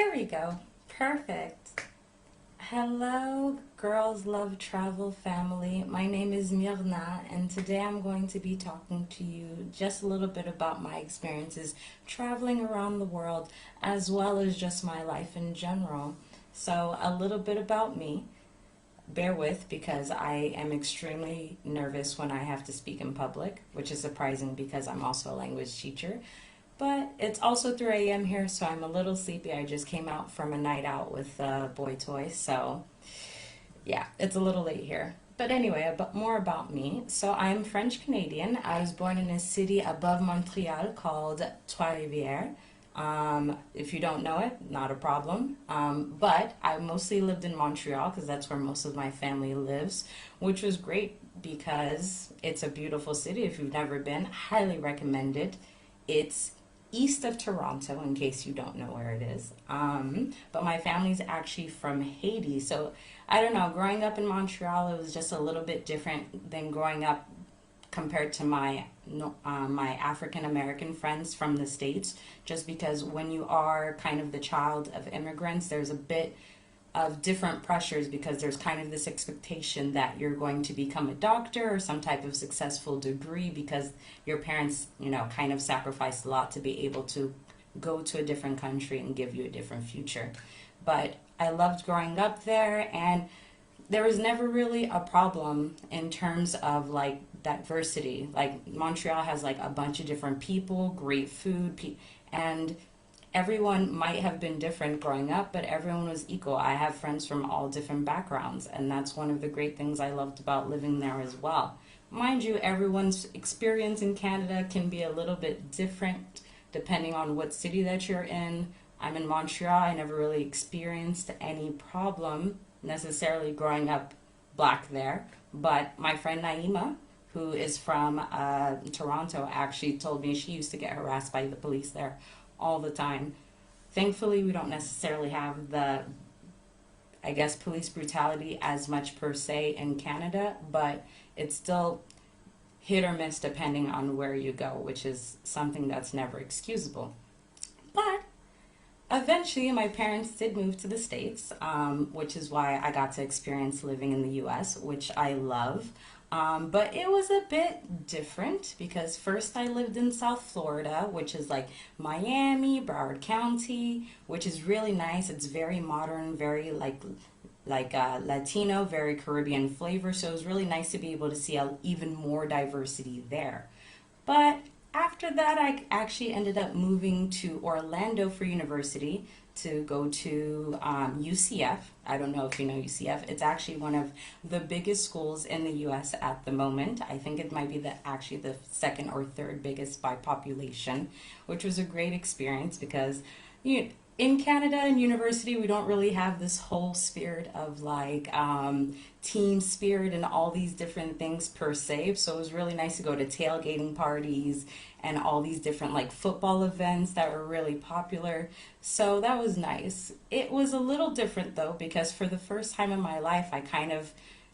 There we go. Perfect. Hello, Girls Love Travel family. My name is Mirna, and today I'm going to be talking to you just a little bit about my experiences traveling around the world, as well as just my life in general. So, a little bit about me. Bear with because I am extremely nervous when I have to speak in public, which is surprising because I'm also a language teacher. But it's also 3 a.m. here, so I'm a little sleepy. I just came out from a night out with boy toys, so yeah, it's a little late here. But anyway, more about me. So I'm French Canadian. I was born in a city above Montreal called Trois-Rivières. If you don't know it, not a problem. But I mostly lived in Montreal because that's where most of my family lives, which was great because it's a beautiful city. If you've never been, highly recommend it. It's east of Toronto, in case you don't know where it is. But my family's actually from Haiti. So I don't know, growing up in Montreal, it was just a little bit different than growing up compared to my African American friends from the States, just because when you are kind of the child of immigrants, there's a bit of different pressures because there's kind of this expectation that you're going to become a doctor or some type of successful degree because your parents, kind of sacrificed a lot to be able to go to a different country and give you a different future. But I loved growing up there, and there was never really a problem in terms of like diversity. Like Montreal has like a bunch of different people, great food, and everyone might have been different growing up, but everyone was equal. I have friends from all different backgrounds, and that's one of the great things I loved about living there as well. Mind you, everyone's experience in Canada can be a little bit different depending on what city that you're in. I'm in Montreal. I never really experienced any problem necessarily growing up black there, but my friend Naima, who is from Toronto, actually told me she used to get harassed by the police there all the time. Thankfully, we don't necessarily have the, I guess, police brutality as much per se in Canada, but it's still hit or miss depending on where you go, which is something that's never excusable. But eventually, my parents did move to the States, which is why I got to experience living in the US, which I love. But it was a bit different because first I lived in South Florida, which is like Miami, Broward County, which is really nice. It's very modern, very Latino, very Caribbean flavor. So it was really nice to be able to see even more diversity there. But after that, I actually ended up moving to Orlando for university to go to UCF. I don't know if you know UCF. It's actually one of the biggest schools in the U.S. at the moment. I think it might be actually the second or third biggest by population, which was a great experience because in Canada and university, we don't really have this whole spirit of like team spirit and all these different things per se. So it was really nice to go to tailgating parties and all these different like football events that were really popular. So that was nice. It was a little different though, because for the first time in my life, I kind of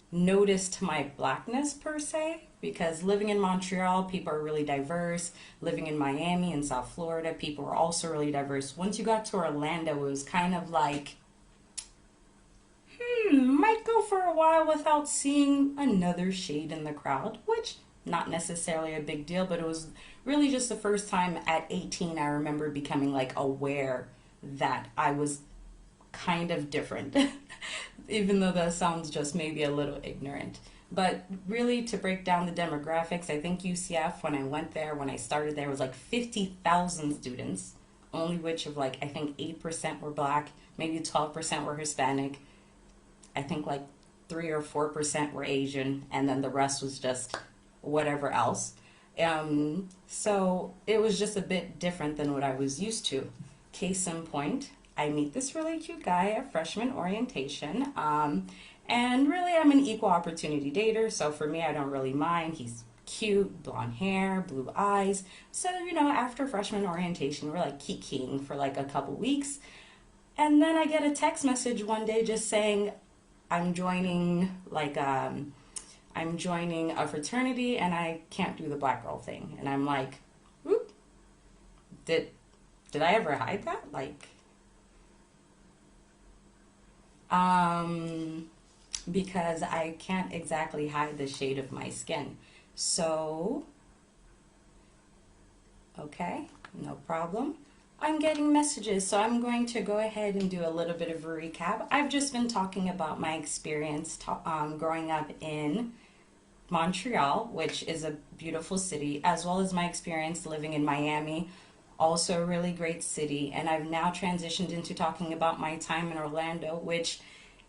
noticed my blackness per se, because living in Montreal, people are really diverse. Living in Miami and South Florida, people are also really diverse. Once you got to Orlando, it was kind of like, might go for a while without seeing another shade in the crowd, which not necessarily a big deal, but it was really just the first time at 18 I remember becoming like aware that I was kind of different, even though that sounds just maybe a little ignorant. But really, to break down the demographics, I think UCF, when I went there, when I started there, was like 50,000 students, only which of like, I think 8% were black, maybe 12% were Hispanic. I think like 3 or 4% were Asian, and then the rest was just whatever else. So it was just a bit different than what I was used to. Case in point, I meet this really cute guy at freshman orientation. And really, I'm an equal opportunity dater, so for me, I don't really mind. He's cute, blonde hair, blue eyes. So, after freshman orientation, we're like kikiing for like a couple weeks. And then I get a text message one day just saying, I'm joining a fraternity and I can't do the black girl thing. And I'm like, whoop, did I ever hide that? Like, because I can't exactly hide the shade of my skin. So, okay, no problem. I'm getting messages, so I'm going to go ahead and do a little bit of a recap. I've just been talking about my experience growing up in Montreal, which is a beautiful city, as well as my experience living in Miami, also a really great city. And I've now transitioned into talking about my time in Orlando, which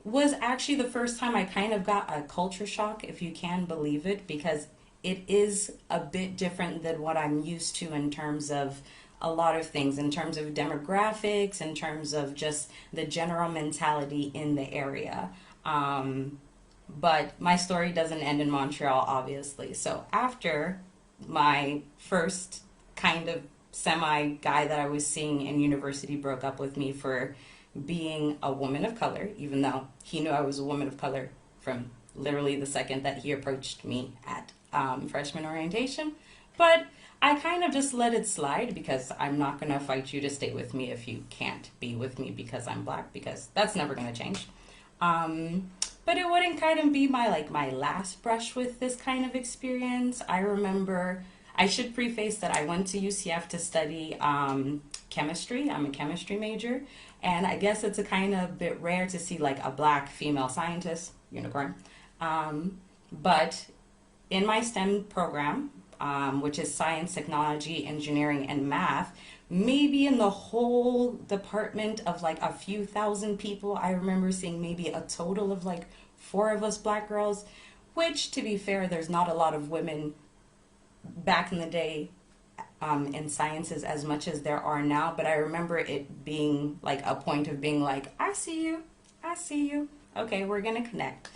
was actually the first time I kind of got a culture shock, if you can believe it, because it is a bit different than what I'm used to in terms of a lot of things, in terms of demographics, in terms of just the general mentality in the area. But my story doesn't end in Montreal, obviously. So after my first kind of semi guy that I was seeing in university broke up with me for being a woman of color, even though he knew I was a woman of color from literally the second that he approached me at freshman orientation. But I kind of just let it slide because I'm not going to fight you to stay with me if you can't be with me because I'm black, because that's never going to change. But it wouldn't kind of be my last brush with this kind of experience. I remember, I should preface that I went to UCF to study chemistry. I'm a chemistry major, and I guess it's a kind of bit rare to see like a black female scientist, unicorn. But in my STEM program, which is science, technology, engineering, and math, maybe in the whole department of like a few thousand people, I remember seeing maybe a total of like 4 of us black girls, which, to be fair, there's not a lot of women back in the day in sciences as much as there are now, but I remember it being like a point of being like, I see you, I see you. Okay, we're gonna connect.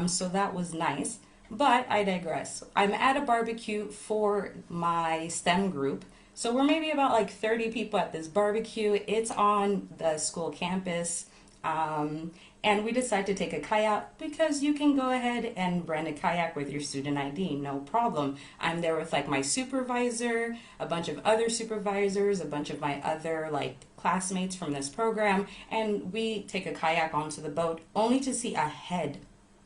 So that was nice. But I digress. I'm at a barbecue for my STEM group. So we're maybe about like 30 people at this barbecue. It's on the school campus. And we decided to take a kayak because you can go ahead and rent a kayak with your student ID, no problem. I'm there with like my supervisor, a bunch of other supervisors, a bunch of my other like classmates from this program, and we take a kayak onto the boat only to see a head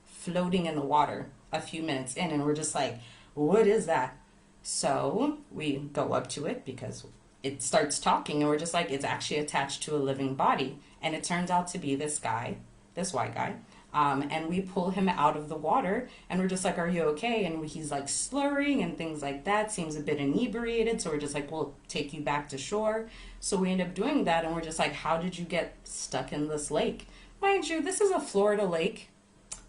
floating in the water a few minutes in, and we're just like, what is that? So we go up to it because it starts talking, and we're just like, it's actually attached to a living body. And it turns out to be this guy, this white guy. And we pull him out of the water, and we're just like, are you okay? And he's like slurring and things like that, seems a bit inebriated. So we're just like, we'll take you back to shore. So we end up doing that, and we're just like, how did you get stuck in this lake? Mind you, this is a Florida lake.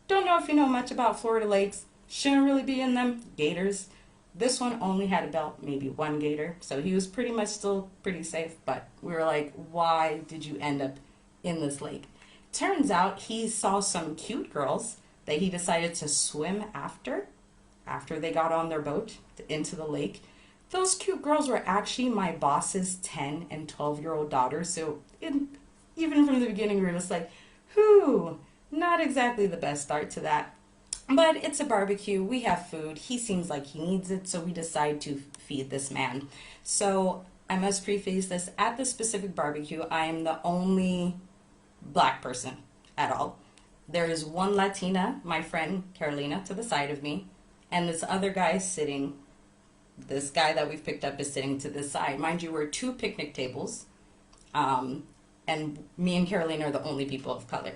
Don't know if you know much about Florida lakes. Shouldn't really be in them. Gators. This one only had about maybe 1 gator, so he was pretty much still pretty safe, but we were like, why did you end up in this lake? Turns out he saw some cute girls that he decided to swim after they got on their boat into the lake. Those cute girls were actually my boss's 10 and 12-year-old daughters, so even from the beginning we were just like, whew, not exactly the best start to that. But it's a barbecue, we have food, he seems like he needs it, so we decide to feed this man. So I must preface this, at this specific barbecue, I am the only black person at all. There is one Latina, my friend Carolina, to the side of me, and this other guy is sitting, this guy that we've picked up is sitting to this side. Mind you, we're 2 picnic tables, and me and Carolina are the only people of color.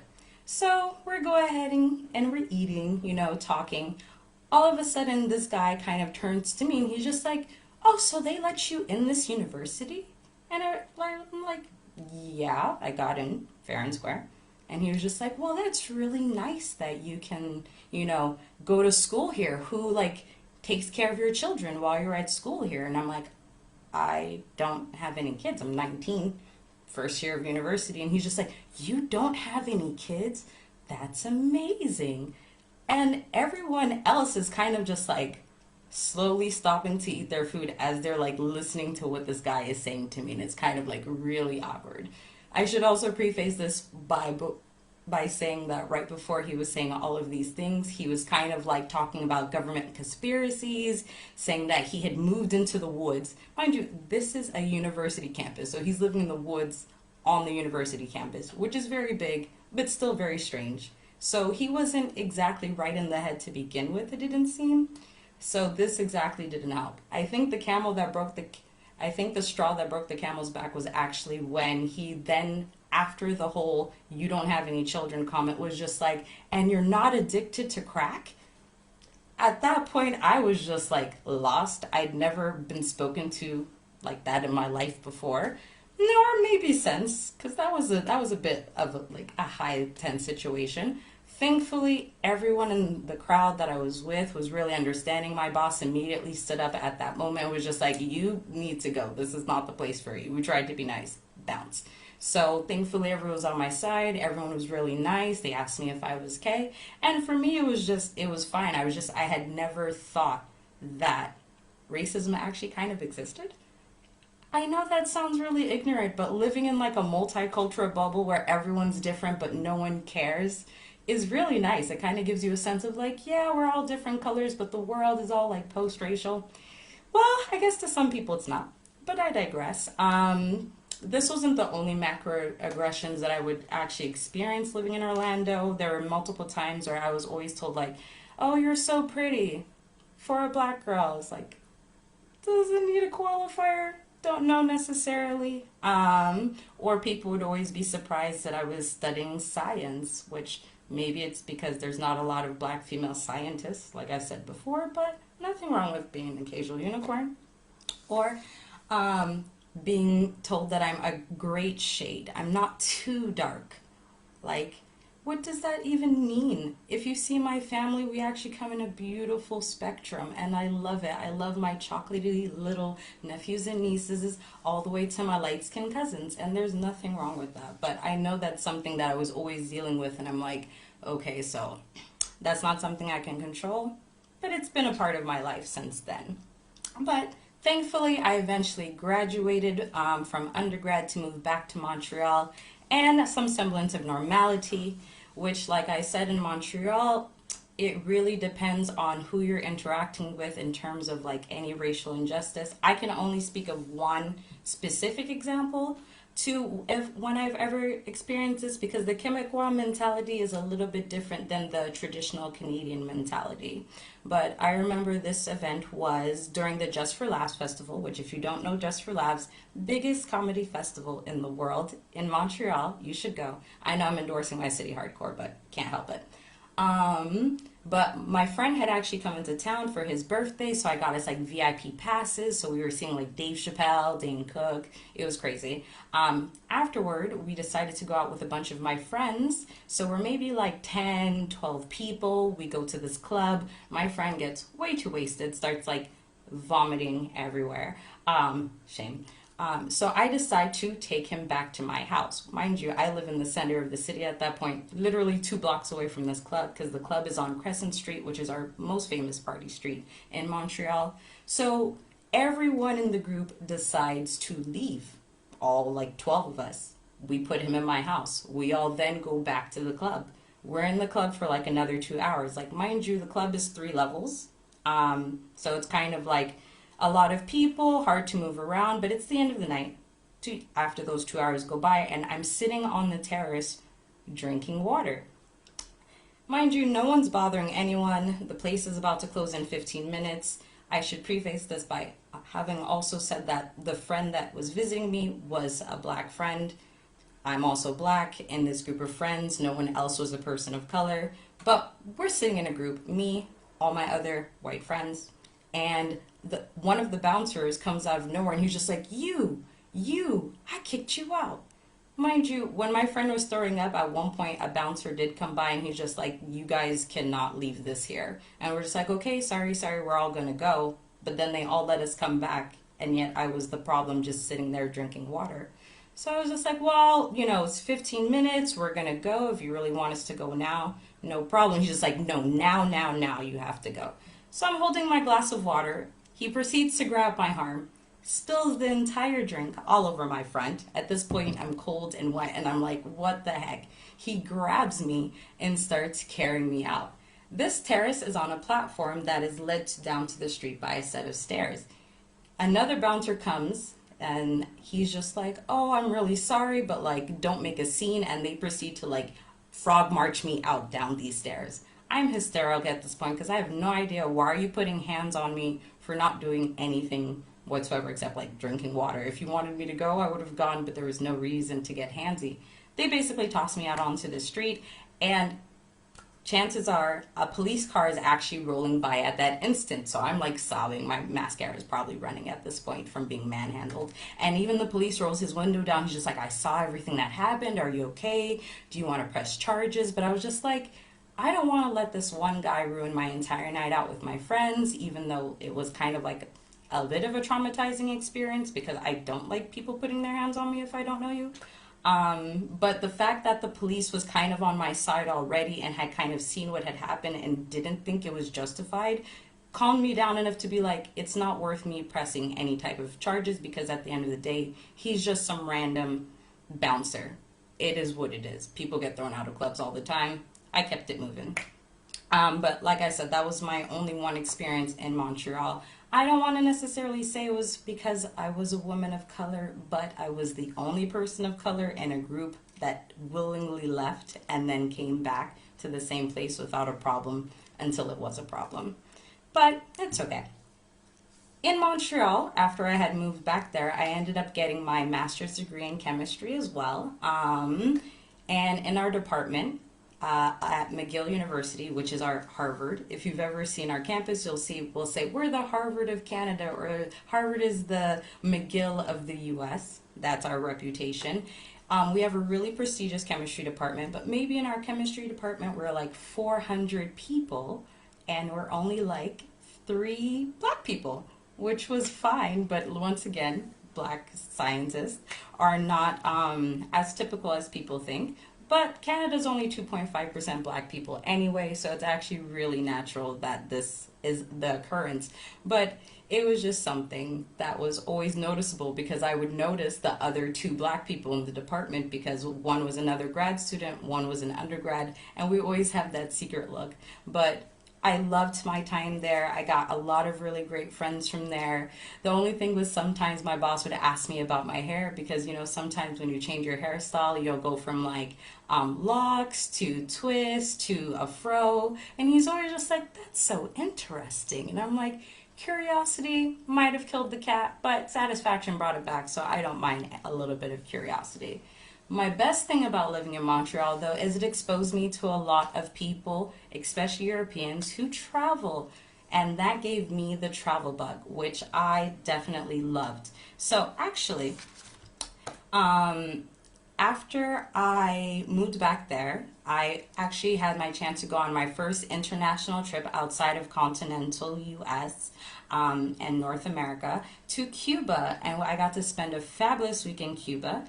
So we're going ahead and we're eating, you know, talking. All of a sudden, this guy kind of turns to me and he's just like, oh, so they let you in this university? And I'm like, yeah, I got in fair and square. And he was just like, well, that's really nice that you can, you know, go to school here. Who, like, takes care of your children while you're at school here? And I'm like, I don't have any kids. I'm 19. First year of university, and he's just like, you don't have any kids? That's amazing. And everyone else is kind of just like slowly stopping to eat their food as they're like listening to what this guy is saying to me, and it's kind of like really awkward. I should also preface this by saying that right before he was saying all of these things, he was kind of like talking about government conspiracies, saying that he had moved into the woods. Mind you, this is a university campus, so he's living in the woods on the university campus, which is very big, but still very strange. So he wasn't exactly right in the head to begin with, it didn't seem. So this exactly didn't help. I think the straw that broke the camel's back was actually when he then, after the whole "you don't have any children" comment, was just like, "and you're not addicted to crack?" At that point, I was just like lost. I'd never been spoken to like that in my life before, nor maybe since, because that was a bit of like a high tense situation. Thankfully, everyone in the crowd that I was with was really understanding. My boss immediately stood up at that moment and was just like, "You need to go. This is not the place for you. We tried to be nice. Bounce." So thankfully, everyone was on my side. Everyone was really nice. They asked me if I was okay. And for me, it was fine. I had never thought that racism actually kind of existed. I know that sounds really ignorant, but living in like a multicultural bubble where everyone's different but no one cares is really nice. It kind of gives you a sense of like, yeah, we're all different colors, but the world is all like post-racial. Well, I guess to some people it's not, but I digress. This wasn't the only macroaggressions that I would actually experience living in Orlando. There were multiple times where I was always told like, "Oh, you're so pretty for a black girl." It's like, does it need a qualifier? Don't know necessarily. Or people would always be surprised that I was studying science, which maybe it's because there's not a lot of black female scientists, like I said before, but nothing wrong with being an occasional unicorn. Or being told that I'm a great shade. I'm not too dark. Like, what does that even mean? If you see my family, we actually come in a beautiful spectrum, and I love it. I love my chocolatey little nephews and nieces all the way to my light-skinned cousins, and there's nothing wrong with that. But I know that's something that I was always dealing with, and I'm like, okay, so that's not something I can control, but it's been a part of my life since then. But thankfully, I eventually graduated from undergrad to move back to Montreal and some semblance of normality, which, like I said, in Montreal, it really depends on who you're interacting with in terms of like any racial injustice. I can only speak of one specific example to if when I've ever experienced this, because the Quebecois mentality is a little bit different than the traditional Canadian mentality. But I remember this event was during the Just for Laughs festival, which, if you don't know, Just for Laughs, biggest comedy festival in the world in Montreal. You should go. I know I'm endorsing my city hardcore, but can't help it. But my friend had actually come into town for his birthday, so I got us like VIP passes. So we were seeing like Dave Chappelle, Dane Cook. It was crazy. Afterward, we decided to go out with a bunch of my friends. So we're maybe like 10, 12 people. We go to this club. My friend gets way too wasted, starts like vomiting everywhere. Shame. So I decide to take him back to my house. Mind you, I live in the center of the city at that point, literally 2 blocks away from this club, because the club is on Crescent Street, which is our most famous party street in Montreal. So everyone in the group decides to leave, all like 12 of us. We put him in my house. We all then go back to the club. We're in the club for like another 2 hours. Like, mind you, the club is 3 levels. So it's kind of like a lot of people, hard to move around, but it's the end of the night. After those 2 hours go by, and I'm sitting on the terrace drinking water. Mind you, no one's bothering anyone. The place is about to close in 15 minutes. I should preface this by having also said that the friend that was visiting me was a black friend. I'm also black in this group of friends. No one else was a person of color. But we're sitting in a group, me, all my other white friends, and one of the bouncers comes out of nowhere and he's just like, you, I kicked you out. Mind you, when my friend was throwing up, at one point a bouncer did come by and he's just like, you guys cannot leave this here. And we're just like, okay, sorry, we're all gonna go. But then they all let us come back, and yet I was the problem just sitting there drinking water. So I was just like, well, it's 15 minutes, we're gonna go. If you really want us to go now, no problem. He's just like, no, now, you have to go. So I'm holding my glass of water. He proceeds to grab my arm, spills the entire drink all over my front. At this point, I'm cold and wet, and I'm like, what the heck? He grabs me and starts carrying me out. This terrace is on a platform that is led down to the street by a set of stairs. Another bouncer comes, And he's just like, oh, I'm really sorry, but like, don't make a scene. And they proceed to like frog march me out down these stairs. I'm hysterical at this point because I have no idea why are you putting hands on me for not doing anything whatsoever except like drinking water. If you wanted me to go, I would have gone, but there was no reason to get handsy. They basically tossed me out onto the street, and chances are a police car is actually rolling by at that instant. So I'm like sobbing. My mascara is probably running at this point from being manhandled. And even the police rolls his window down. He's just like, I saw everything that happened. Are you okay? Do you want to press charges? But I was just like, I don't want to let this one guy ruin my entire night out with my friends, even though it was kind of like a bit of a traumatizing experience because I don't like people putting their hands on me if I don't know you. But the fact that the police was kind of on my side already and had kind of seen what had happened and didn't think it was justified calmed me down enough to be like, it's not worth me pressing any type of charges because at the end of the day, he's just some random bouncer. It is what it is. People get thrown out of clubs all the time. I kept it moving. But like I said, that was my only one experience in Montreal. I don't want to necessarily say it was because I was a woman of color, but I was the only person of color in a group that willingly left and then came back to the same place without a problem until it was a problem. But it's okay. In Montreal, after I had moved back there, I ended up getting my master's degree in chemistry as well. And in our department, at McGill University, which is our Harvard. If you've ever seen our campus, you'll see we'll say we're the Harvard of Canada, or Harvard is the McGill of the US. That's our reputation. We have a really prestigious chemistry department, but maybe in our chemistry department we're like 400 people and we're only like 3 black people, which was fine, but once again, black scientists are not as typical as people think. But Canada's only 2.5% black people anyway, so it's actually really natural that this is the occurrence. But it was just something that was always noticeable because I would notice the other 2 black people in the department because one was another grad student, one was an undergrad, and we always have that secret look. But I loved my time there. I got a lot of really great friends from there. The only thing was sometimes my boss would ask me about my hair because, you know, sometimes when you change your hairstyle, you'll go from like locks to twist to a fro. And he's always just like, that's so interesting. And I'm like, curiosity might have killed the cat, but satisfaction brought it back. So I don't mind a little bit of curiosity. My best thing about living in Montreal, though, is it exposed me to a lot of people, especially Europeans, who travel. And that gave me the travel bug, which I definitely loved. So actually, after I moved back there, I actually had my chance to go on my first international trip outside of continental US and North America to Cuba. And I got to spend a fabulous week in Cuba.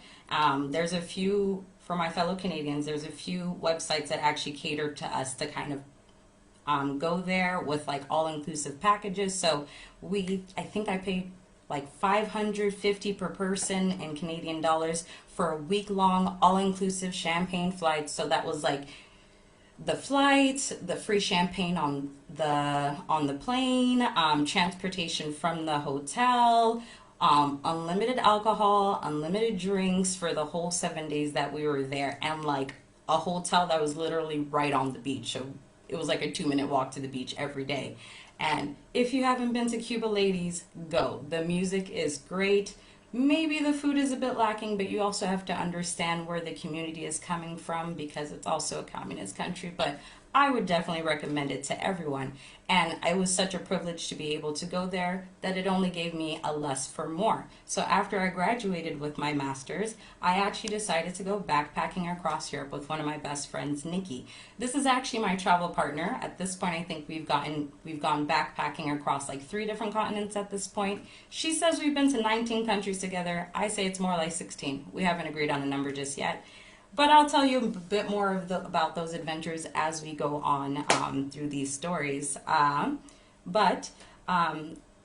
There's a few, for my fellow Canadians, there's a few websites that actually cater to us to kind of go there with like all-inclusive packages. So I think I paid like $550 per person in Canadian dollars for a week-long all-inclusive champagne flight. So that was like the flights, the free champagne on the plane, transportation from the hotel, unlimited alcohol, unlimited drinks for the whole 7 days that we were there, and like a hotel that was literally right on the beach. So it was like a 2-minute walk to the beach every day. And if you haven't been to Cuba, ladies, go. The music is great. Maybe the food is a bit lacking, but you also have to understand where the community is coming from because it's also a communist country. But I would definitely recommend it to everyone. And it was such a privilege to be able to go there that it only gave me a less for more. So after I graduated with my master's, I actually decided to go backpacking across Europe with one of my best friends, Nikki. This is actually my travel partner. At this point, I think we've gone backpacking across like 3 different continents at this point. She says we've been to 19 countries together. I say it's more like 16. We haven't agreed on a number just yet. But I'll tell you a bit more about those adventures as we go on through these stories.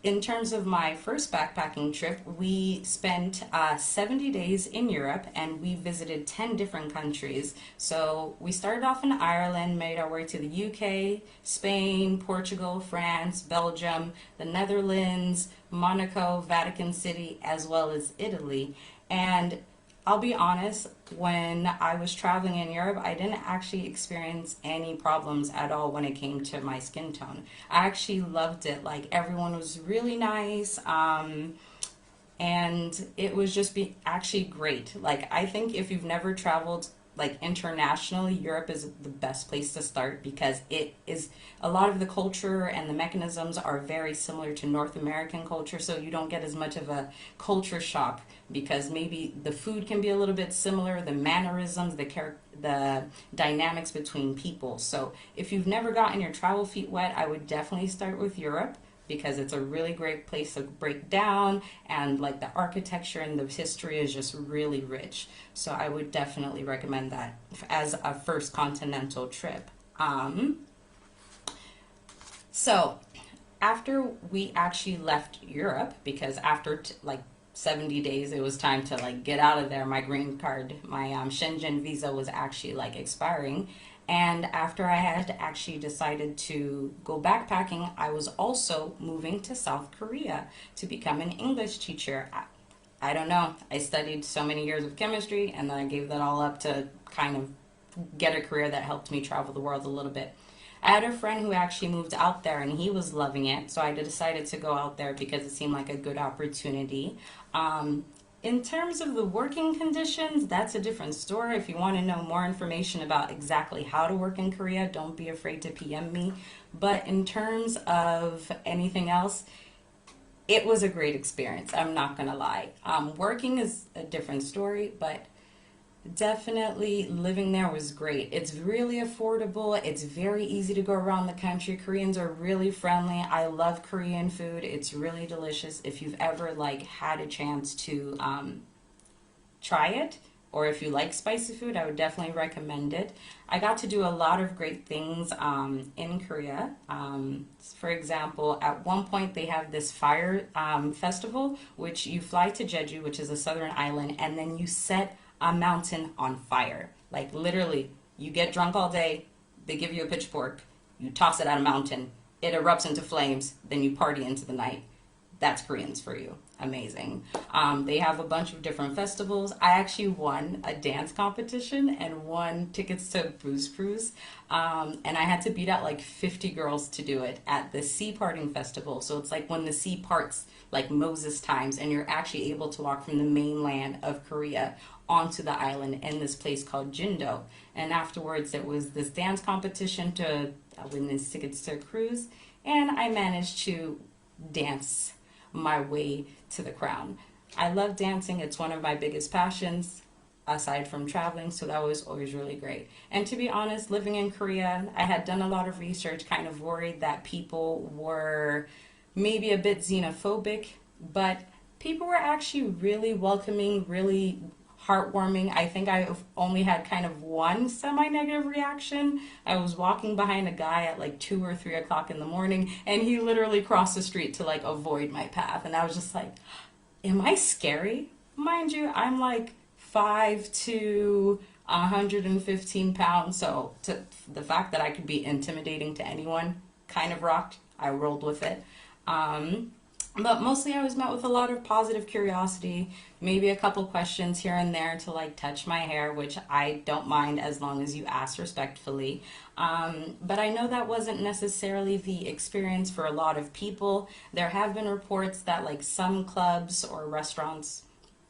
in terms of my first backpacking trip, we spent 70 days in Europe and we visited 10 different countries. So we started off in Ireland, made our way to the UK, Spain, Portugal, France, Belgium, the Netherlands, Monaco, Vatican City, as well as Italy. And I'll be honest, when I was traveling in Europe, I didn't actually experience any problems at all when it came to my skin tone. I actually loved it. Like everyone was really nice. And it was just actually great. Like I think if you've never traveled like internationally, Europe is the best place to start because it is a lot of the culture and the mechanisms are very similar to North American culture, so you don't get as much of a culture shock because maybe the food can be a little bit similar, the mannerisms, the dynamics between people. So if you've never gotten your travel feet wet, I would definitely start with Europe because it's a really great place to break down, and like the architecture and the history is just really rich. So I would definitely recommend that as a first continental trip. So after we actually left Europe, because after like 70 days it was time to like get out of there, my green card, my Shenzhen visa was actually like expiring. And after I had actually decided to go backpacking, I was also moving to South Korea to become an English teacher. I don't know. I studied so many years of chemistry and then I gave that all up to kind of get a career that helped me travel the world a little bit. I had a friend who actually moved out there and he was loving it, so I decided to go out there because it seemed like a good opportunity. In terms of the working conditions, that's a different story. If you want to know more information about exactly how to work in Korea, don't be afraid to PM me. But in terms of anything else, it was a great experience. I'm not going to lie. Working is a different story, but definitely living there was great. It's really affordable. It's very easy to go around the country. Koreans are really friendly. I love Korean food. It's really delicious. If you've ever like had a chance to try it, or if you like spicy food, I would definitely recommend it. I got to do a lot of great things in Korea. For example, at one point they have this fire festival, which you fly to Jeju, which is a southern island, and then you set a mountain on fire. Like literally, you get drunk all day, they give you a pitchfork, you toss it at a mountain, it erupts into flames, then you party into the night. That's Koreans for you. Amazing. They have a bunch of different festivals. I actually won a dance competition and won tickets to Booze Cruise. And I had to beat out like 50 girls to do it at the Sea Parting Festival. So it's like when the sea parts like Moses times and you're actually able to walk from the mainland of Korea onto the island in this place called Jindo. And afterwards it was this dance competition to win these tickets to a cruise. And I managed to dance my way to the crown. I love dancing. It's one of my biggest passions aside from traveling, so that was always really great. And to be honest, living in Korea, I had done a lot of research, kind of worried that people were maybe a bit xenophobic, but people were actually really welcoming, really heartwarming. I think I only had kind of one semi-negative reaction. I was walking behind a guy at like 2 or 3 o'clock in the morning and he literally crossed the street to like avoid my path, and I was just like, am I scary? Mind you, I'm like 5'2", 115 pounds, so the fact that I could be intimidating to anyone kind of rocked. I rolled with it. But mostly I was met with a lot of positive curiosity, maybe a couple questions here and there to like touch my hair, which I don't mind as long as you ask respectfully. But I know that wasn't necessarily the experience for a lot of people. There have been reports that like some clubs or restaurants,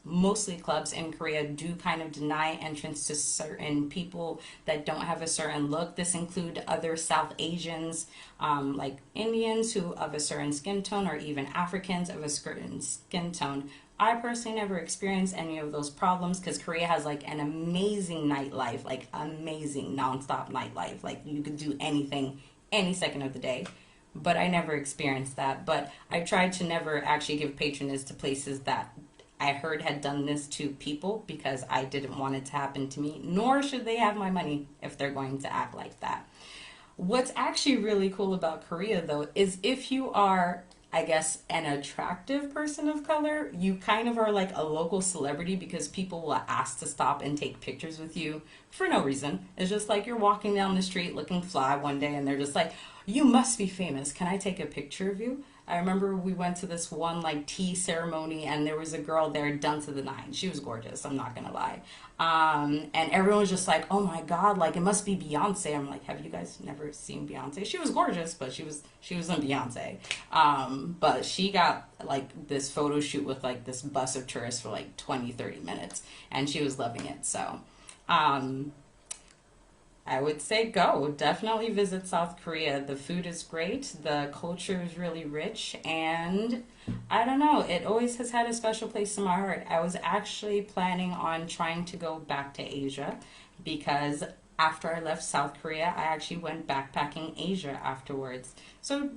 mostly clubs in Korea, do kind of deny entrance to certain people that don't have a certain look. This include other South Asians, like Indians who of a certain skin tone, or even Africans of a certain skin tone. I personally never experienced any of those problems because Korea has like an amazing nightlife, like amazing nonstop nightlife. Like you could do anything any second of the day. But I never experienced that. But I tried to never actually give patronage to places that I heard had done this to people because I didn't want it to happen to me, nor should they have my money if they're going to act like that. What's actually really cool about Korea though is if you are I guess, an attractive person of color, you kind of are like a local celebrity because people will ask to stop and take pictures with you for no reason. It's just like you're walking down the street looking fly one day and they're just like, you must be famous. Can I take a picture of you? I remember we went to this one like tea ceremony and there was a girl there done to the nine. She was gorgeous, I'm not gonna lie. And everyone was just like, oh my God, like it must be Beyonce. I'm like, have you guys never seen Beyonce? She was gorgeous, but she wasn't Beyonce. But she got like this photo shoot with like this bus of tourists for like 20-30 minutes and she was loving it. So um, I would say go. Definitely visit South Korea. The food is great, the culture is really rich, and I don't know, it always has had a special place in my heart. I was actually planning on trying to go back to Asia because after I left South Korea, I actually went backpacking Asia afterwards. So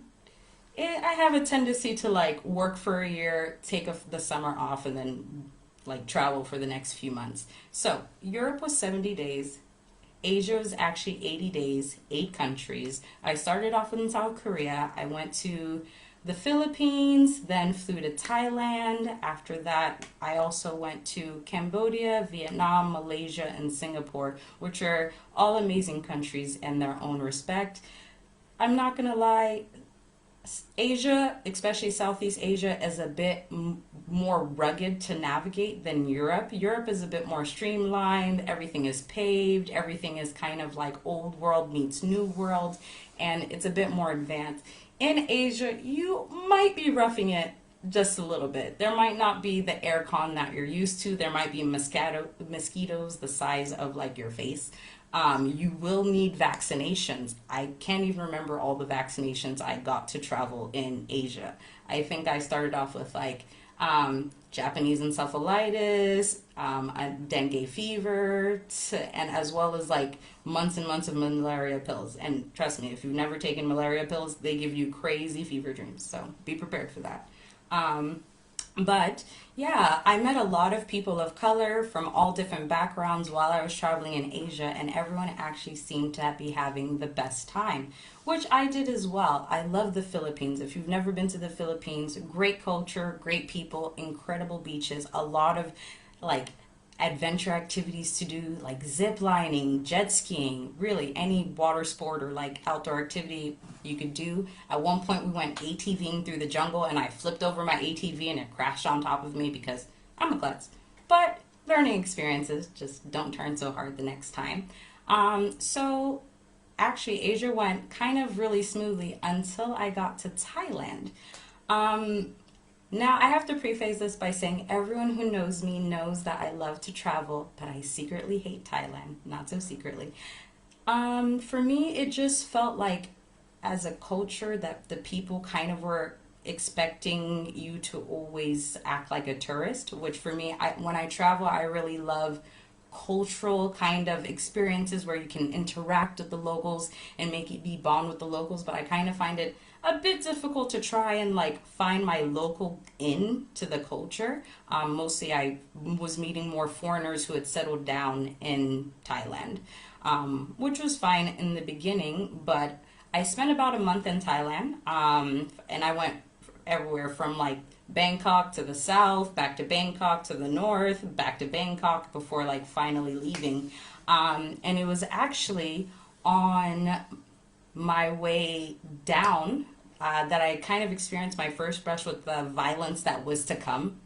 I have a tendency to like work for a year, take the summer off, and then like travel for the next few months. So Europe was 70 days. Asia was actually 80 days, 8 countries. I started off in South Korea. I went to the Philippines, then flew to Thailand. After that, I also went to Cambodia, Vietnam, Malaysia, and Singapore, which are all amazing countries in their own respect. I'm not gonna lie, Asia, especially Southeast Asia, is a bit more rugged to navigate than Europe. Europe is a bit more streamlined, everything is paved, everything is kind of like old world meets new world, and it's a bit more advanced. In Asia, you might be roughing it just a little bit. There might not be the aircon that you're used to. There might be mosquitoes the size of like your face. You will need vaccinations. I can't even remember all the vaccinations I got to travel in Asia. I think I started off with like Japanese encephalitis, dengue fever, and as well as like months and months of malaria pills. And trust me, if you've never taken malaria pills, they give you crazy fever dreams. So be prepared for that. Um, but yeah, I met a lot of people of color from all different backgrounds while I was traveling in Asia, and everyone actually seemed to be having the best time, which I did as well. I love the Philippines. If you've never been to the Philippines, great culture, great people, incredible beaches, a lot of like adventure activities to do, like zip lining, jet skiing, really any water sport or like outdoor activity you could do. At one point we went ATVing through the jungle and I flipped over my ATV and it crashed on top of me because I'm a klutz. But learning experiences, just don't turn so hard the next time. So actually Asia went kind of really smoothly until I got to Thailand. Um, Now, I have to preface this by saying everyone who knows me knows that I love to travel, but I secretly hate Thailand. Not so secretly. For me, it just felt like as a culture that the people kind of were expecting you to always act like a tourist, which for me, when I travel, I really love cultural kind of experiences where you can interact with the locals and make it be bond with the locals, but I kind of find it a bit difficult to try and like find my local in to the culture. Mostly I was meeting more foreigners who had settled down in Thailand, which was fine in the beginning, but I spent about a month in Thailand, and I went everywhere from like Bangkok to the south, back to Bangkok to the north, back to Bangkok before like finally leaving. And it was actually on my way down that I kind of experienced my first brush with the violence that was to come.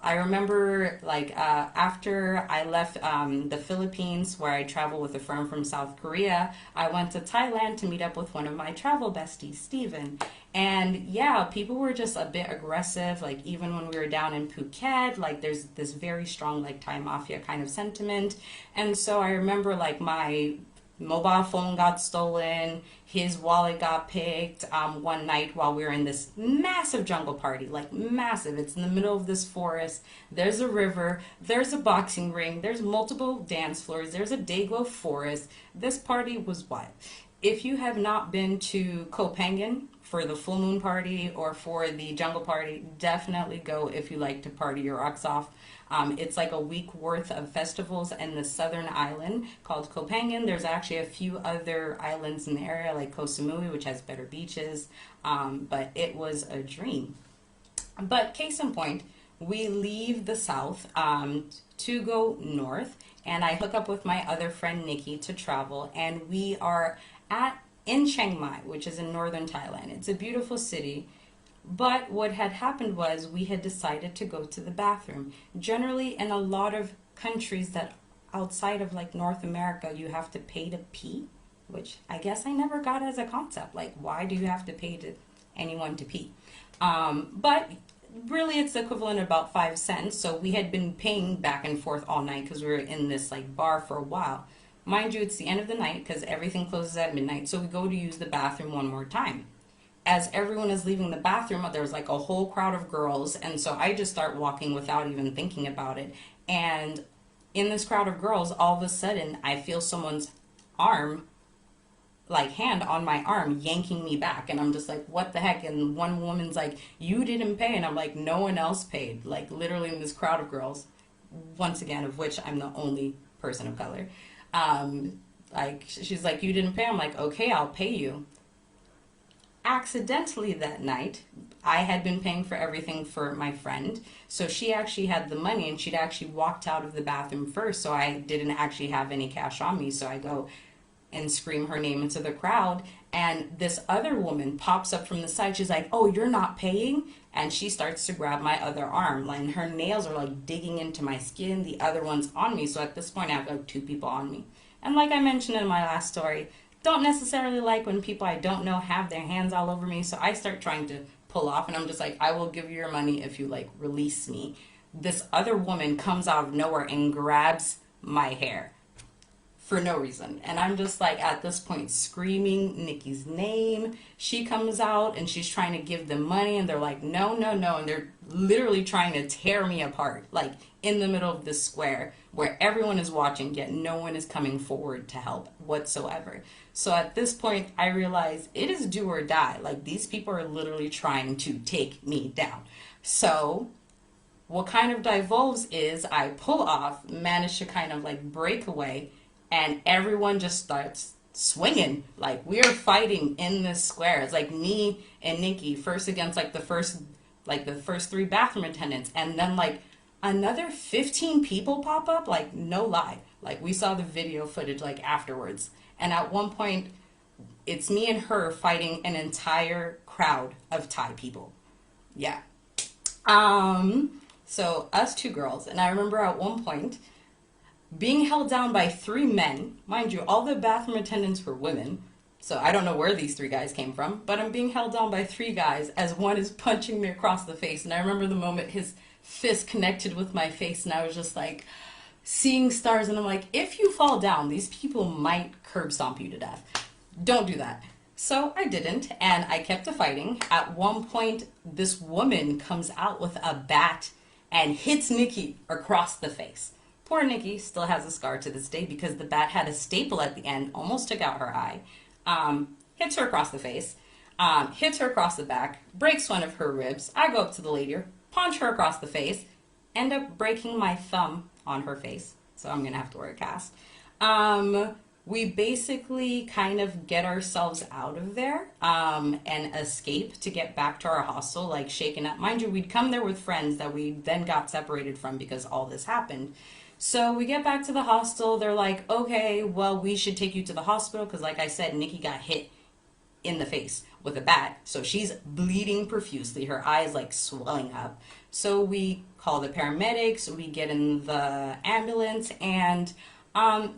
I remember like after I left the Philippines, where I traveled with a friend from South Korea, I went to Thailand to meet up with one of my travel besties, Steven. And yeah, people were just a bit aggressive. Like even when we were down in Phuket, like there's this very strong like Thai mafia kind of sentiment. And so I remember like my mobile phone got stolen, his wallet got picked one night while we were in this massive jungle party, like massive. It's in the middle of this forest. There's a river, there's a boxing ring, there's multiple dance floors, there's a dayglow forest. This party was wild. If you have not been to Koh Phangan for the full moon party or for the jungle party, definitely go if you like to party your rocks off. It's like a week worth of festivals in the southern island called Copangan. There's actually a few other islands in the area like Koh Samui, which has better beaches, but it was a dream. But case in point, we leave the south to go north, and I hook up with my other friend Nikki to travel, and we are at in Chiang Mai, which is in northern Thailand. It's a beautiful city. But what had happened was we had decided to go to the bathroom. Generally, in a lot of countries that outside of like North America, you have to pay to pee, which I guess I never got as a concept. Like, why do you have to pay to anyone to pee? But really, it's equivalent of about 5 cents. So we had been paying back and forth all night because we were in this like bar for a while. Mind you, it's the end of the night because everything closes at midnight. So we go to use the bathroom one more time. As everyone is leaving the bathroom, there's like a whole crowd of girls, and so I just start walking without even thinking about it. And in this crowd of girls, all of a sudden, I feel someone's arm, like hand on my arm, yanking me back, and I'm just like, what the heck? And one woman's like, you didn't pay, and I'm like, no one else paid. Like literally in this crowd of girls, once again, of which I'm the only person of color. Like she's like, you didn't pay. I'm like, okay, I'll pay you. Accidentally that night, I had been paying for everything for my friend, so she actually had the money and she'd actually walked out of the bathroom first, so I didn't actually have any cash on me. So I go and scream her name into the crowd, and this other woman pops up from the side. She's like, oh, you're not paying? And she starts to grab my other arm, and her nails are like digging into my skin. The other one's on me, so at this point I have like two people on me. And like I mentioned in my last story, don't necessarily like when people I don't know have their hands all over me, so I start trying to pull off, and I'm just like, I will give you your money if you like release me. This other woman comes out of nowhere and grabs my hair for no reason, and I'm just like at this point screaming Nikki's name. She comes out and she's trying to give them money, and they're like, no, no, no, and they're literally trying to tear me apart, like in the middle of this square where everyone is watching, yet no one is coming forward to help whatsoever. So at this point, I realize it is do or die. Like, these people are literally trying to take me down. So what kind of devolves is I pull off, manage to kind of like break away, and everyone just starts swinging. Like, we are fighting in this square. It's like me and Nikki first against like the first three bathroom attendants, and then like another 15 people pop up. Like, no lie. Like, we saw the video footage like afterwards. And at one point, it's me and her fighting an entire crowd of Thai people. Yeah. So us two girls, and I remember at one point being held down by three men. Mind you, all the bathroom attendants were women, so I don't know where these three guys came from, but I'm being held down by three guys as one is punching me across the face. And I remember the moment his fist connected with my face, and I was just like seeing stars, and I'm like, if you fall down, these people might curb stomp you to death. Don't do that. So I didn't, and I kept fighting. At one point, this woman comes out with a bat and hits Nikki across the face. Poor Nikki still has a scar to this day because the bat had a staple at the end, almost took out her eye. Hits her across the face, hits her across the back, breaks one of her ribs. I go up to the lady, punch her across the face, end up breaking my thumb on her face, so I'm gonna have to wear a cast. We basically kind of get ourselves out of there and escape to get back to our hostel, like shaken up. Mind you, we'd come there with friends that we then got separated from because all this happened. So we get back to the hostel. They're like, okay, well, we should take you to the hospital because, like I said, Nikki got hit in the face with a bat, so she's bleeding profusely. Her eye is like swelling up. So we call the paramedics, we get in the ambulance, and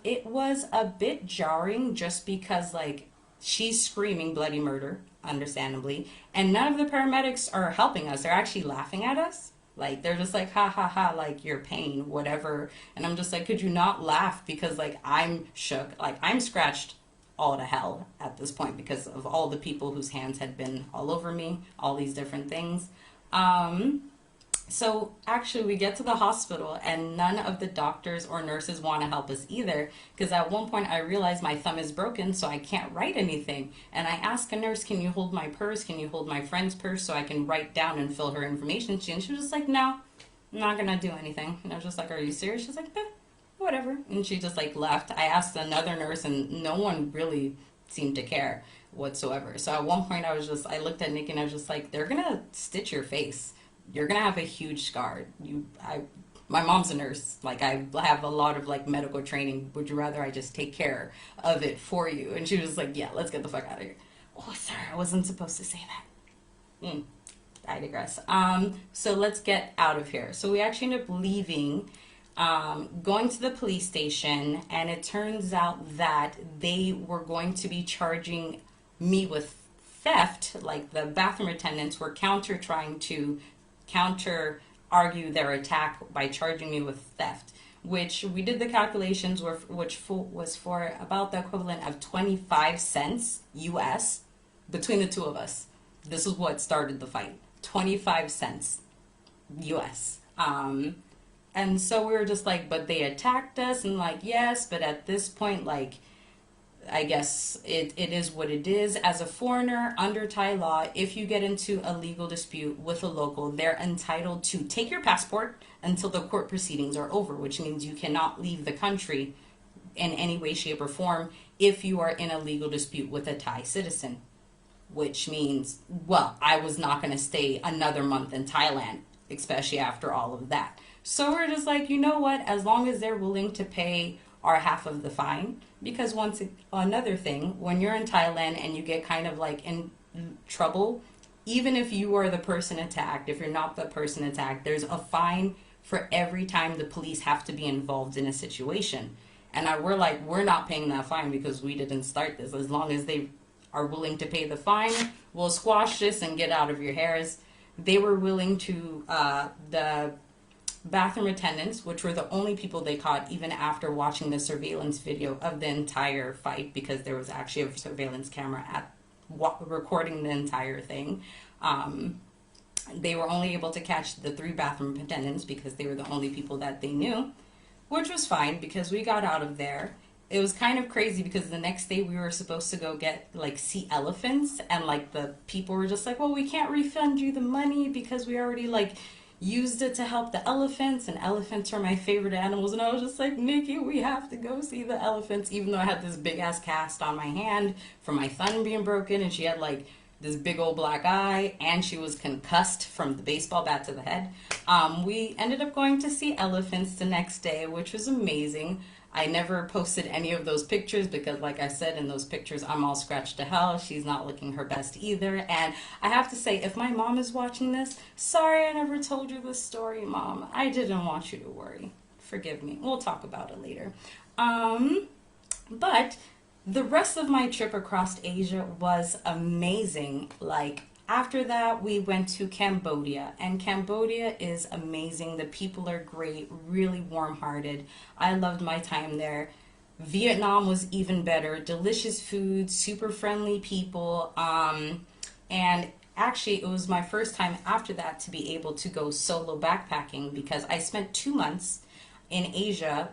it was a bit jarring just because like she's screaming bloody murder, understandably, and none of the paramedics are helping us. They're actually laughing at us. Like, they're just like, ha ha ha, like, your pain, whatever. And I'm just like, could you not laugh? Because like I'm shook, like I'm scratched all to hell at this point because of all the people whose hands had been all over me, all these different things. So actually we get to the hospital and none of the doctors or nurses want to help us either, because at one point I realized my thumb is broken, so I can't write anything. And I ask a nurse, can you hold my purse? Can you hold my friend's purse so I can write down and fill her information? And she was just like, no, I'm not gonna do anything. And I was just like, are you serious? She's like, whatever. And she just like left. I asked another nurse, and no one really seemed to care whatsoever. So at one point, I looked at Nikki and I was just like, they're gonna stitch your face. You're gonna have a huge scar. My mom's a nurse. Like, I have a lot of like medical training. Would you rather I just take care of it for you? And she was like, yeah, let's get the fuck out of here. Oh, sorry, I wasn't supposed to say that. I digress. So let's get out of here. So we actually ended up leaving, going to the police station, and it turns out that they were going to be charging me with theft. Like, the bathroom attendants were trying to counter argue their attack by charging me with theft, which we did the calculations, which was for about the equivalent of 25 cents US between the two of us. This is what started the fight. 25 cents US. And so we were just like, but they attacked us, and like, yes, but at this point, like, I guess it is what it is. As a foreigner, under Thai law, if you get into a legal dispute with a local, they're entitled to take your passport until the court proceedings are over, which means you cannot leave the country in any way, shape, or form if you are in a legal dispute with a Thai citizen. Which means, well, I was not going to stay another month in Thailand, especially after all of that. So we're just like, you know what, as long as they're willing to pay our half of the fine, because another thing, when you're in Thailand and you get kind of like in trouble, even if you are the person attacked, if you're not the person attacked, there's a fine for every time the police have to be involved in a situation. And we're like, we're not paying that fine because we didn't start this. As long as they are willing to pay the fine, we'll squash this and get out of your hairs. They were willing to, the bathroom attendants, which were the only people they caught even after watching the surveillance video of the entire fight, because there was actually a surveillance camera recording the entire thing. They were only able to catch the 3 bathroom attendants because they were the only people that they knew, which was fine because we got out of there. It was kind of crazy because the next day we were supposed to go see elephants, and like the people were just like, well, we can't refund you the money because we already used it to help the elephants, and elephants are my favorite animals. And I was just like, Nikki, we have to go see the elephants, even though I had this big ass cast on my hand from my thumb being broken, and she had this big old black eye, and she was concussed from the baseball bat to the head. We ended up going to see elephants the next day, which was amazing. I never posted any of those pictures because, like I said, in those pictures, I'm all scratched to hell. She's not looking her best either. And I have to say, if my mom is watching this, sorry I never told you this story, Mom. I didn't want you to worry. Forgive me. We'll talk about it later. But the rest of my trip across Asia was amazing. After that, we went to Cambodia, and Cambodia is amazing. The people are great, really warm-hearted. I loved my time there. Vietnam was even better. Delicious food, super friendly people, and actually it was my first time after that to be able to go solo backpacking, because I spent 2 months in Asia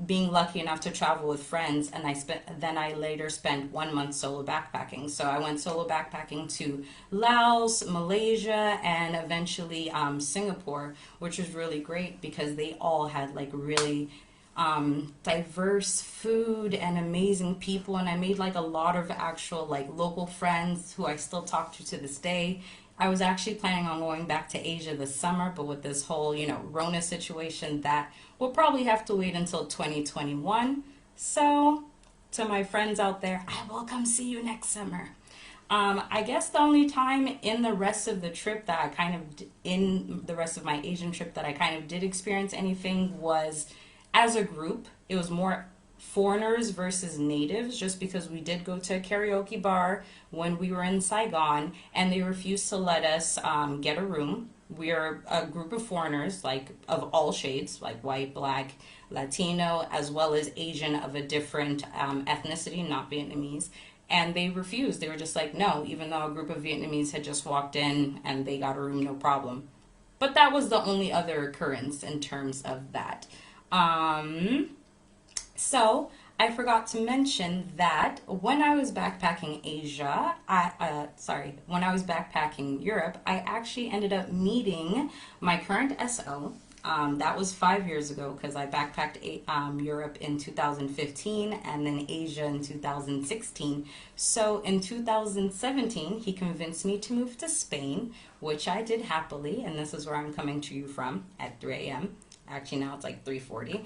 being lucky enough to travel with friends, and I later spent 1 month solo backpacking. So I went solo backpacking to Laos, Malaysia, and eventually Singapore, which was really great because they all had really diverse food and amazing people, and I made a lot of actual local friends who I still talk to this day. I was actually planning on going back to Asia this summer, but with this whole, Rona situation, that we'll probably have to wait until 2021. So, to my friends out there, I will come see you next summer. I guess the only time in the rest of the trip that in the rest of my Asian trip that I kind of did experience anything was as a group. It was more foreigners versus natives, just because we did go to a karaoke bar when we were in Saigon, and they refused to let us get a room. We are a group of foreigners, of all shades, white, black, Latino, as well as Asian of a different ethnicity, not Vietnamese. And they refused. They were just like, no, even though a group of Vietnamese had just walked in and they got a room, no problem. But that was the only other occurrence in terms of that. So I forgot to mention that when I was backpacking when I was backpacking Europe, I actually ended up meeting my current SO, That was 5 years ago because I backpacked Europe in 2015 and then Asia in 2016. So in 2017, he convinced me to move to Spain, which I did happily, and this is where I'm coming to you from at 3 a.m. Actually, now it's like 3:40.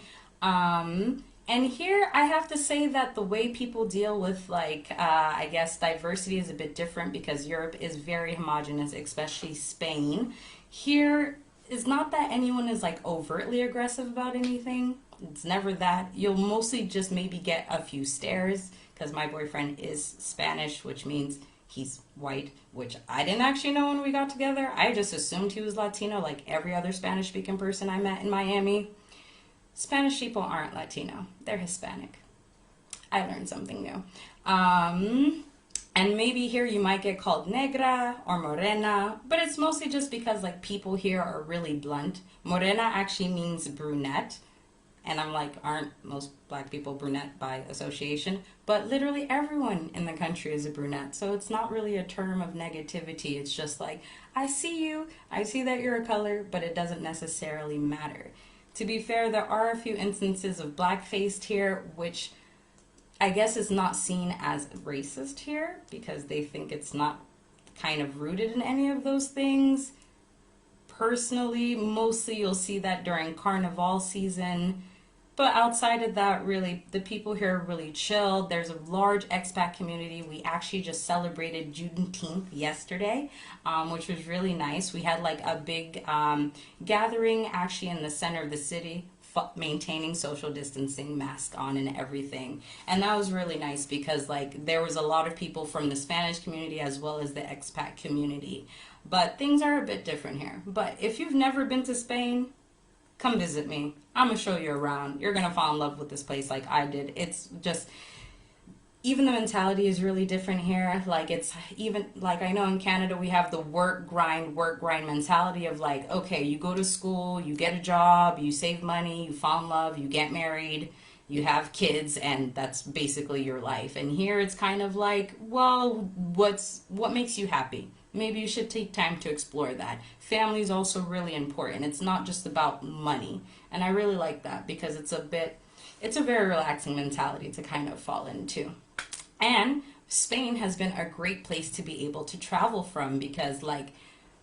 And here I have to say that the way people deal with I guess diversity is a bit different because Europe is very homogenous, especially Spain. Here it's not that anyone is like overtly aggressive about anything. It's never that. You'll mostly just maybe get a few stares because my boyfriend is Spanish, which means he's white, which I didn't actually know when we got together. I just assumed he was Latino like every other Spanish speaking person I met in Miami. Spanish people aren't Latino, they're Hispanic. I learned something new. And maybe here you might get called negra or morena, but it's mostly just because like people here are really blunt. Morena actually means brunette, and I'm like, aren't most black people brunette by association? But literally everyone in the country is a brunette, so it's not really a term of negativity. It's just like, I see you, I see that you're a color, but it doesn't necessarily matter. To be fair, there are a few instances of black-faced here, which I guess is not seen as racist here because they think it's not kind of rooted in any of those things. Personally, mostly you'll see that during Carnival season. But outside of that, really, the people here are really chill. There's a large expat community. We actually just celebrated Juneteenth yesterday, which was really nice. We had like a big gathering actually in the center of the city, maintaining social distancing, mask on and everything. And that was really nice because like there was a lot of people from the Spanish community as well as the expat community. But things are a bit different here. But if you've never been to Spain, come visit me. I'm gonna show you around. You're gonna fall in love with this place like I did. It's just, even the mentality is really different here. Like it's even, like I know in Canada we have the work grind mentality of like, okay, you go to school, you get a job, you save money, you fall in love, you get married, you have kids, and that's basically your life. And here it's kind of like, well, what makes you happy? Maybe you should take time to explore that. Family is also really important. It's not just about money. And I really like that because it's a very relaxing mentality to kind of fall into. And Spain has been a great place to be able to travel from because like,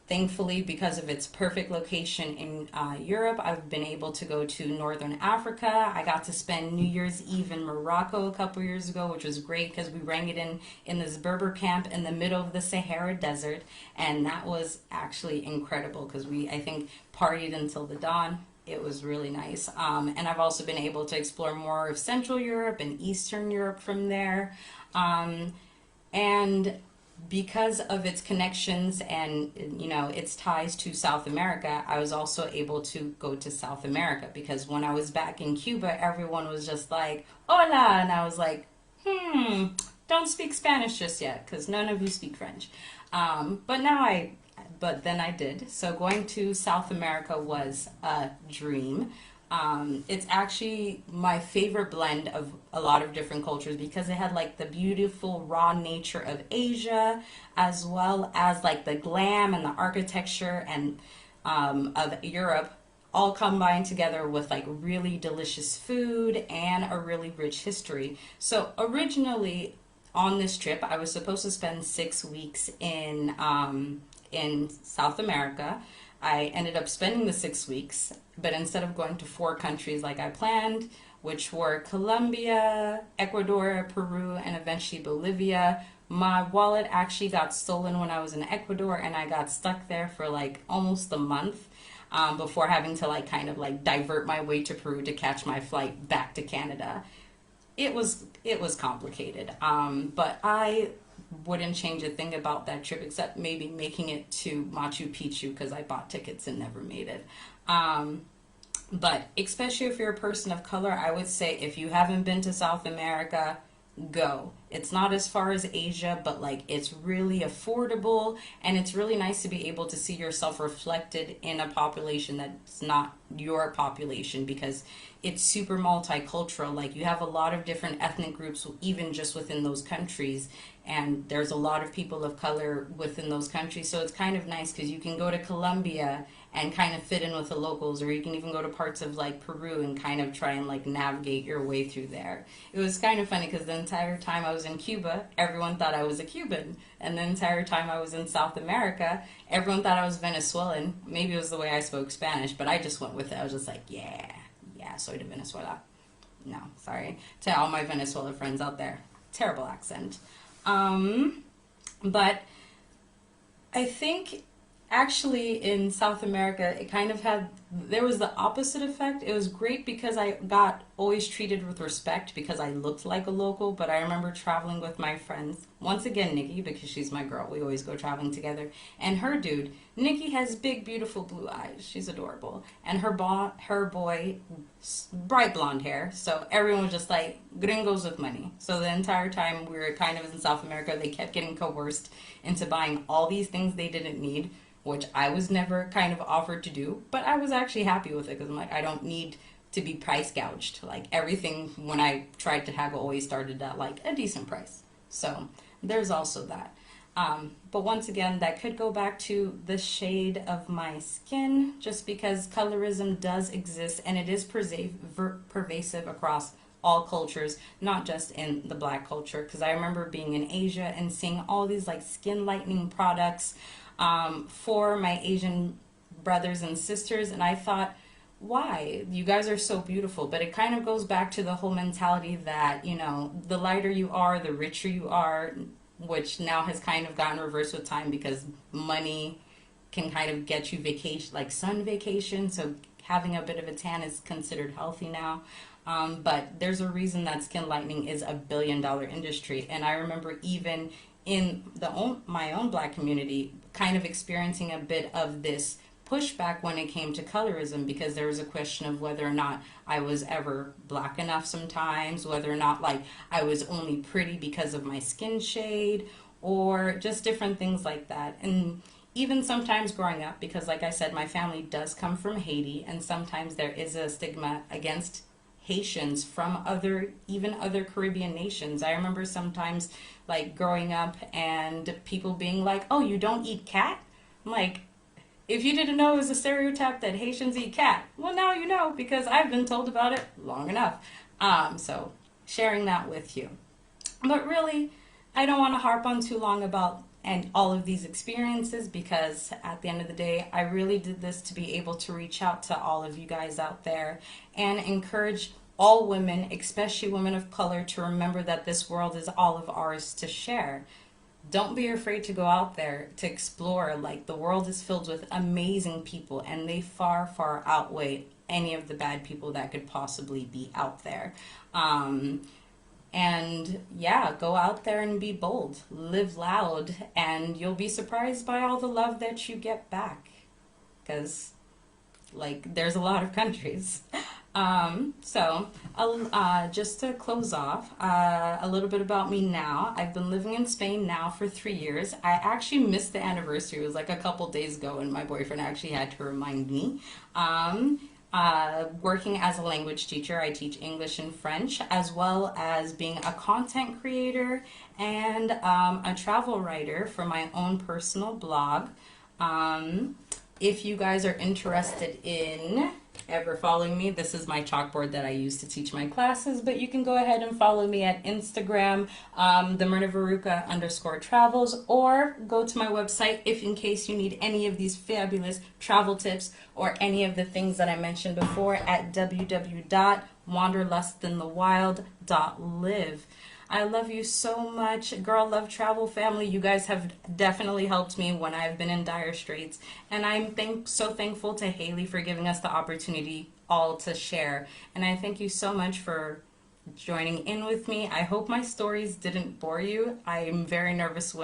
thankfully, because of its perfect location in Europe, I've been able to go to Northern Africa. I got to spend New Year's Eve in Morocco a couple years ago, which was great because we rang it in this Berber camp in the middle of the Sahara Desert. And that was actually incredible because we, I think, partied until the dawn. It was really nice. And I've also been able to explore more of Central Europe and Eastern Europe from there. And because of its connections and, you know, its ties to South America, I was also able to go to South America because when I was back in Cuba, everyone was just like, hola, and I was like, don't speak Spanish just yet because none of you speak French. But then I did. So going to South America was a dream. It's actually my favorite blend of a lot of different cultures because it had like the beautiful raw nature of Asia as well as like the glam and the architecture and of Europe all combined together with like really delicious food and a really rich history. So originally on this trip I was supposed to spend 6 weeks in South America. I ended up spending the 6 weeks, but instead of going to 4 countries like I planned, which were Colombia, Ecuador, Peru, and eventually Bolivia, my wallet actually got stolen when I was in Ecuador, and I got stuck there for like almost a month before having to like kind of like divert my way to Peru to catch my flight back to Canada. It was complicated, but I wouldn't change a thing about that trip except maybe making it to Machu Picchu because I bought tickets and never made it. But especially if you're a person of color, I would say if you haven't been to South America, go. It's not as far as Asia, but like it's really affordable and it's really nice to be able to see yourself reflected in a population that's not your population because it's super multicultural. Like you have a lot of different ethnic groups even just within those countries, and there's a lot of people of color within those countries, so it's kind of nice because you can go to Colombia and kind of fit in with the locals, or you can even go to parts of like Peru and kind of try and like navigate your way through there. It was kind of funny because the entire time I was in Cuba, everyone thought I was a Cuban, and the entire time I was in South America, everyone thought I was Venezuelan. Maybe it was the way I spoke Spanish, but I just went with it. I was just like, yeah, yeah, soy de Venezuela. No, sorry to all my Venezuela friends out there. Terrible accent. But I think actually in South America, it kind of had, there was the opposite effect. It was great because I got always treated with respect because I looked like a local, but I remember traveling with my friends. Once again, Nikki, because she's my girl. We always go traveling together. And her dude, Nikki has big, beautiful blue eyes. She's adorable. And her boy, bright blonde hair. So everyone was just like, gringos with money. So the entire time we were kind of in South America, they kept getting coerced into buying all these things they didn't need, which I was never kind of offered to do, but I was actually happy with it because I'm like, I don't need to be price gouged. Like everything when I tried to haggle always started at like a decent price. So there's also that. But once again, that could go back to the shade of my skin, just because colorism does exist and it is pervasive across all cultures, not just in the black culture. Because I remember being in Asia and seeing all these like skin lightening products for my Asian brothers and sisters, and I thought, why? You guys are so beautiful. But it kind of goes back to the whole mentality that, you know, the lighter you are, the richer you are, which now has kind of gotten reversed with time because money can kind of get you vacation, like sun vacation, so having a bit of a tan is considered healthy now. But there's a reason that skin lightening is a billion-dollar industry, and I remember even in my own black community kind of experiencing a bit of this pushback when it came to colorism, because there was a question of whether or not I was ever black enough sometimes, whether or not like I was only pretty because of my skin shade, or just different things like that. And even sometimes growing up, because like I said, my family does come from Haiti, and sometimes there is a stigma against Haitians from even other Caribbean nations. I remember sometimes like growing up and people being like, oh, you don't eat cat? I'm like, if you didn't know it was a stereotype that Haitians eat cat, well, now you know, because I've been told about it long enough. So sharing that with you. But really, I don't want to harp on too long about and all of these experiences, because at the end of the day, I really did this to be able to reach out to all of you guys out there and encourage all women, especially women of color, to remember that this world is all of ours to share. Don't be afraid to go out there to explore. Like, the world is filled with amazing people, and they far, far outweigh any of the bad people that could possibly be out there. And yeah, go out there and be bold, live loud, and you'll be surprised by all the love that you get back. Because, like, there's a lot of countries. So, just to close off, a little bit about me now. I've been living in Spain now for 3 years. I actually missed the anniversary. It was like a couple days ago, and my boyfriend actually had to remind me. Working as a language teacher, I teach English and French, as well as being a content creator and a travel writer for my own personal blog. If you guys are interested in ever following me, this is my chalkboard that I use to teach my classes, but you can go ahead and follow me at Instagram, the Mirna Veruca _travels, or go to my website if in case you need any of these fabulous travel tips or any of the things that I mentioned before at www.wanderlustinthewild.live. I love you so much, Girl Love Travel family. You guys have definitely helped me when I've been in dire straits. And I'm so thankful to Haley for giving us the opportunity all to share. And I thank you so much for joining in with me. I hope my stories didn't bore you. I am very nervous when